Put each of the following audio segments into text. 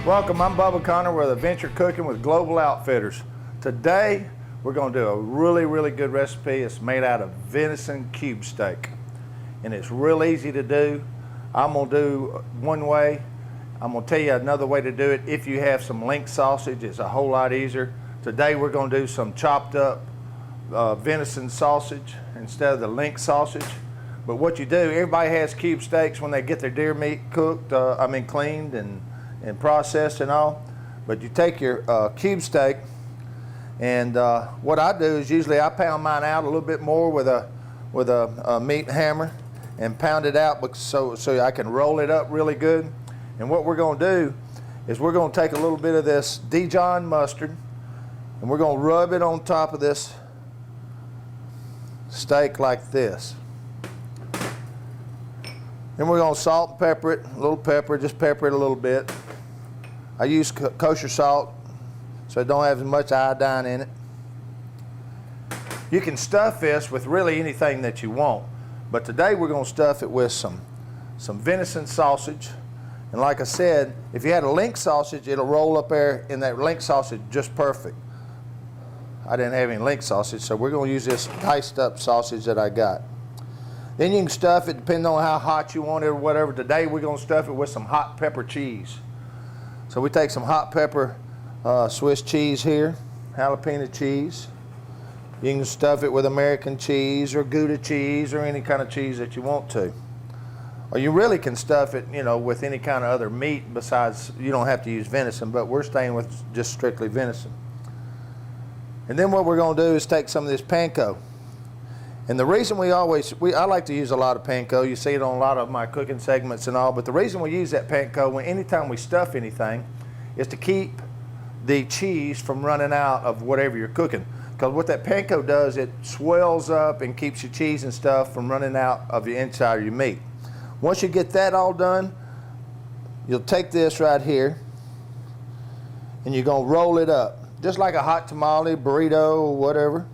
Welcome, I'm Bubba Connor with Adventure Cooking with Global Outfitters. Today, we're going to do a really good recipe. It's made out of venison cube steak. And it's real easy to do. I'm going to do one way. I'm going to tell you another way to do it. If you have some link sausage, it's a whole lot easier. Today, we're going to do some chopped up venison sausage instead of the link sausage. But what you do, everybody has cube steaks when they get their deer meat cooked, cleaned and processed and all. But you take your cube steak, and what I do is usually I pound mine out a little bit more with a meat hammer and pound it out so I can roll it up really good. And what we're going to do is we're going to take a little bit of this Dijon mustard and we're going to rub it on top of this steak like this. Then we're going to salt and pepper it, a little pepper, just pepper it a little bit. I use kosher salt so it don't have as much iodine in it. You can stuff this with really anything that you want, but today we're going to stuff it with some venison sausage. And like I said, if you had a link sausage, it'll roll up there in that link sausage just perfect. I didn't have any link sausage, so we're going to use this diced up sausage that I got. Then you can stuff it depending on how hot you want it or whatever. Today we're going to stuff it with some hot pepper cheese. So we take some hot pepper Swiss cheese here, jalapeno cheese. You can stuff it with American cheese or Gouda cheese or any kind of cheese that you want to. Or you really can stuff it, with any kind of other meat besides, you don't have to use venison, but we're staying with just strictly venison. And then what we're going to do is take some of this panko. And the reason I like to use a lot of panko, you see it on a lot of my cooking segments and all, but the reason we use that panko anytime we stuff anything is to keep the cheese from running out of whatever you're cooking. Because what that panko does, it swells up and keeps your cheese and stuff from running out of the inside of your meat. Once you get that all done, you'll take this right here and you're going to roll it up, just like a hot tamale, burrito, or whatever.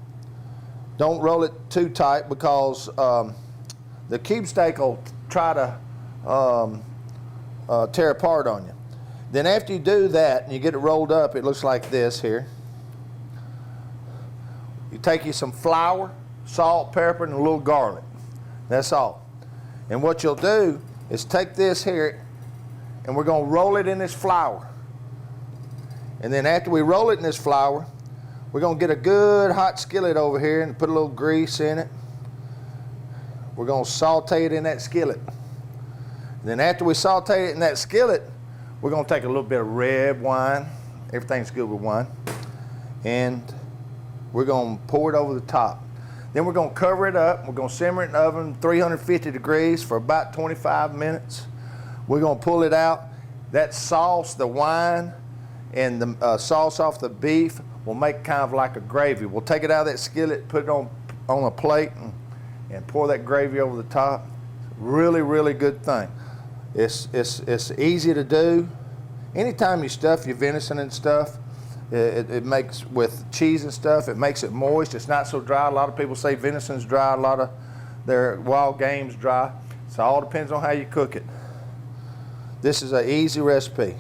Don't roll it too tight because the cube steak will try to tear apart on you. Then after you do that and you get it rolled up, it looks like this here. You take you some flour, salt, pepper, and a little garlic. That's all. And what you'll do is take this here and we're going to roll it in this flour. And then after we roll it in this flour, we're going to get a good hot skillet over here and put a little grease in it. We're going to saute it in that skillet. And then after we saute it in that skillet, we're going to take a little bit of red wine. Everything's good with wine. And we're going to pour it over the top. Then we're going to cover it up. We're going to simmer it in the oven 350 degrees for about 25 minutes. We're going to pull it out. That sauce, the wine, and the sauce off the beef will make kind of like a gravy. We'll take it out of that skillet, put it on a plate, and pour that gravy over the top. Really good thing. It's easy to do. Anytime you stuff your venison and stuff, it makes, with cheese and stuff, it makes it moist. It's not so dry. A lot of people say venison's dry. A lot of their wild game's dry. So it all depends on how you cook it. This is an easy recipe.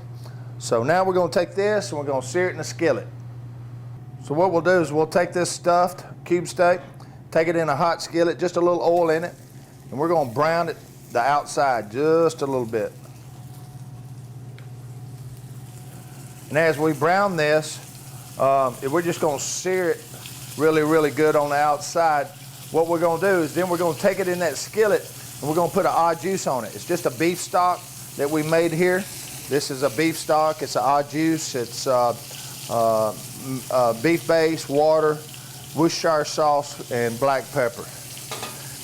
So now we're going to take this and we're going to sear it in a skillet. So what we'll do is we'll take this stuffed cube steak, take it in a hot skillet, just a little oil in it, and we're going to brown it the outside just a little bit. And as we brown this, we're just going to sear it really good on the outside. What we're going to do is then we're going to take it in that skillet and we're going to put an au juice on it. It's just a beef stock that we made here. This is a beef stock. It's an au juice. It's beef base, water, Worcestershire sauce, and black pepper.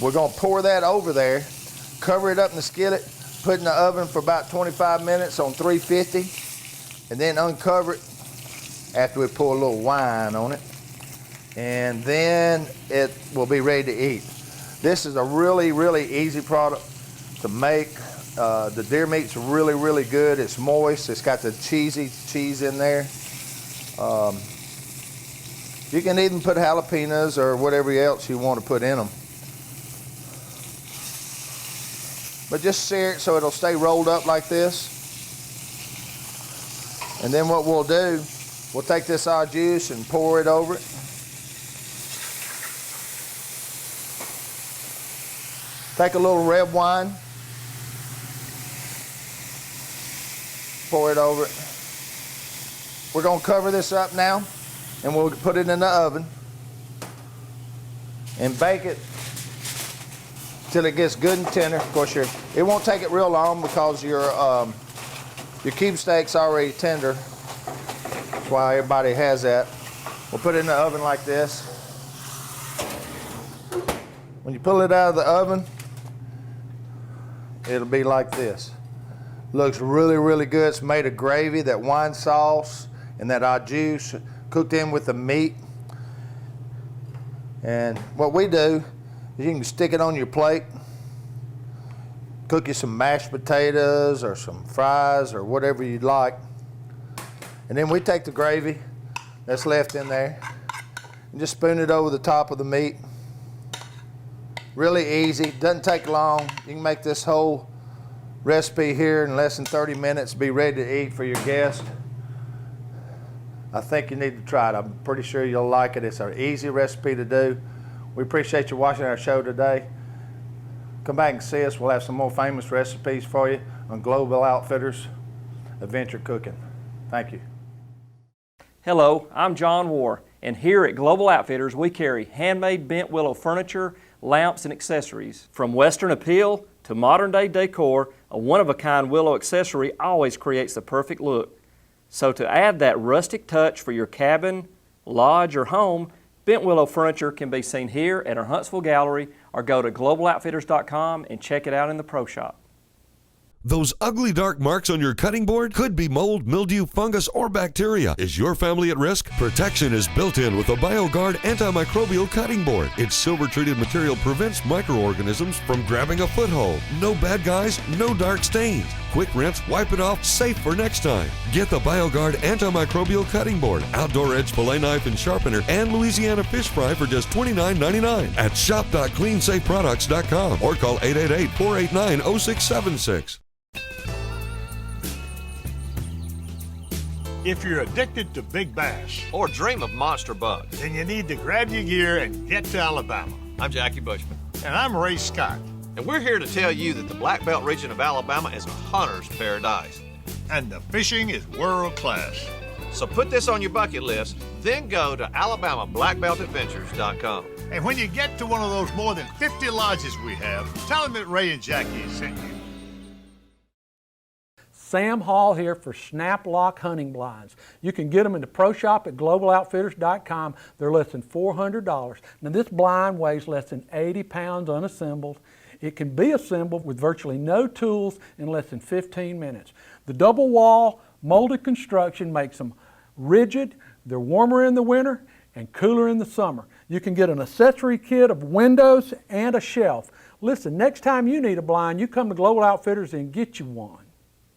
We're going to pour that over there, cover it up in the skillet, put it in the oven for about 25 minutes on 350, and then uncover it after we pour a little wine on it, and then it will be ready to eat. This is a really easy product to make. The deer meat's really good. It's moist. It's got the cheese in there. You can even put jalapenos or whatever else you want to put in them. But just sear it so it'll stay rolled up like this. And then what we'll do, we'll take this au juice and pour it over it. Take a little red wine, pour it over it. We're going to cover this up now, and we'll put it in the oven and bake it till it gets good and tender. Of course, it won't take it real long because your cube steak's already tender. That's why everybody has that. We'll put it in the oven like this. When you pull it out of the oven, it'll be like this. Looks really, really good. It's made of gravy, that wine sauce, and that au juice cooked in with the meat. And what we do is you can stick it on your plate, cook you some mashed potatoes or some fries or whatever you'd like. And then we take the gravy that's left in there and just spoon it over the top of the meat. Really easy, doesn't take long. You can make this whole recipe here in less than 30 minutes, be ready to eat for your guest. I think you need to try it. I'm pretty sure you'll like it. It's an easy recipe to do. We appreciate you watching our show today. Come back and see us. We'll have some more famous recipes for you on Global Outfitters Adventure Cooking. Thank you. Hello, I'm John War, and here at Global Outfitters we carry handmade bent willow furniture, lamps, and accessories. From Western appeal to modern day decor, a one-of-a-kind willow accessory always creates the perfect look. So to add that rustic touch for your cabin, lodge, or home, bent willow furniture can be seen here at our Huntsville gallery, or go to globaloutfitters.com and check it out in the pro shop. Those ugly dark marks on your cutting board could be mold, mildew, fungus, or bacteria. Is your family at risk? Protection is built in with a BioGuard antimicrobial cutting board. Its silver-treated material prevents microorganisms from grabbing a foothold. No bad guys, no dark stains. Quick rinse, wipe it off, safe for next time. Get the BioGuard antimicrobial cutting board, outdoor edge fillet knife and sharpener, and Louisiana fish fry for just $29.99 at shop.cleansafeproducts.com or call 888-489-0676. If you're addicted to big bass, or dream of monster bugs, then you need to grab your gear and get to Alabama. I'm Jackie Bushman. And I'm Ray Scott. And we're here to tell you that the Black Belt region of Alabama is a hunter's paradise. And the fishing is world class. So put this on your bucket list, then go to AlabamaBlackBeltAdventures.com. And when you get to one of those more than 50 lodges we have, tell them that Ray and Jackie sent you. Sam Hall here for Snap Lock hunting blinds. You can get them in the pro shop at globaloutfitters.com. They're less than $400. Now this blind weighs less than 80 pounds unassembled. It can be assembled with virtually no tools in less than 15 minutes. The double wall molded construction makes them rigid. They're warmer in the winter and cooler in the summer. You can get an accessory kit of windows and a shelf. Listen, next time you need a blind, you come to Global Outfitters and get you one.